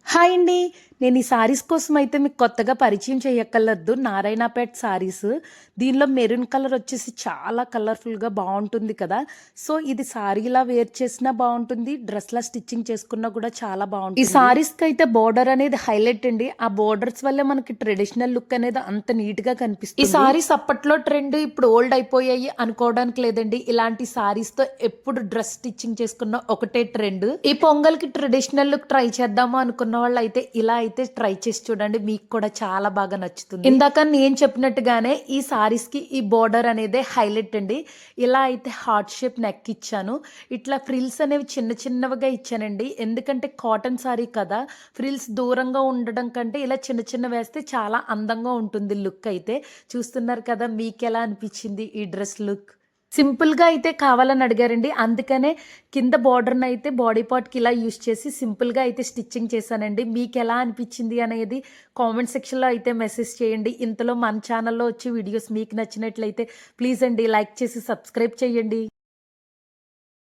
Hi అండి. నేను ఈ సారీస్ కోసం అయితే మీకు కొత్తగా పరిచయం చేయక్కర్లేదు. నారాయణపేట్ సారీస్. దీనిలో మెరూన్ కలర్ వచ్చేసి చాలా కలర్‌ఫుల్‌గా బావుంటుంది కదా! సో, ఇది సారీలా వేర్ చేసినా బావుంటుంది. డ్రెస్‌లా స్టిచ్చింగ్ చేసుకున్నా కూడా చాలా బావుంటుంది. ఈ సారీస్‌కైతే బోర్డర్ అనేది హైలైట్ అండి. ఆ బోర్డర్స్ వల్లే మనకి ట్రెడిషనల్ లుక్ అనేది అంత నీట్‌గా కనిపిస్తుంది. ఈ సారీస్ అప్పట్లో ట్రెండ్ ఇప్పుడు ఓల్డ్ అయిపోయాయి అనుకోవడానికి లేదండి. ఇలాంటి సారీస్‌తో ఎప్పుడు డ్రెస్ స్టిచ్చింగ్ చేసుకున్న ఒకటే ట్రెండ్. ఈ పొంగల్‌కి ట్రెడిషనల్ లుక్ ట్రై చేద్దాము అనుకున్న వాళ్ళైతే ఇలా అయితే ట్రై చేసి చూడండి. మీకు కూడా చాలా బాగా నచ్చుతుంది. ఇందాక నేను చెప్పినట్టుగానే ఈ సారీస్‌కి ఈ బోర్డర్ అనేదే హైలైట్ అండి. ఇలా అయితే హార్ట్ షేప్ నెక్ ఇచ్చాను. ఇట్లా ఫ్రిల్స్ అనేవి చిన్న చిన్నవిగా ఇచ్చానండి. ఎందుకంటే కాటన్ సారీ కదా! ఫ్రిల్స్ దూరంగా ఉండడం కంటే ఇలా చిన్న చిన్న వేస్తే చాలా అందంగా ఉంటుంది లుక్ అయితే. చూస్తున్నారు కదా! మీకెలా అనిపించింది ఈ డ్రెస్ లుక్? సింపుల్‌గా అయితే కావాలని అడిగారండి. అందుకనే కింద బోర్డర్‌నయితే బాడీ పార్ట్‌కి ఇలా యూజ్ చేసి సింపుల్‌గా అయితే స్టిచ్చింగ్ చేశానండి. మీకెలా అనిపిచ్చింది అనేది కామెంట్ సెక్షన్‌లో అయితే మెసేజ్ చేయండి. ఇంతలో మన ఛానల్‌లో వచ్చే వీడియోస్ మీకు నచ్చినట్లయితే ప్లీజ్ అండి లైక్ చేసి సబ్స్క్రైబ్ చేయండి.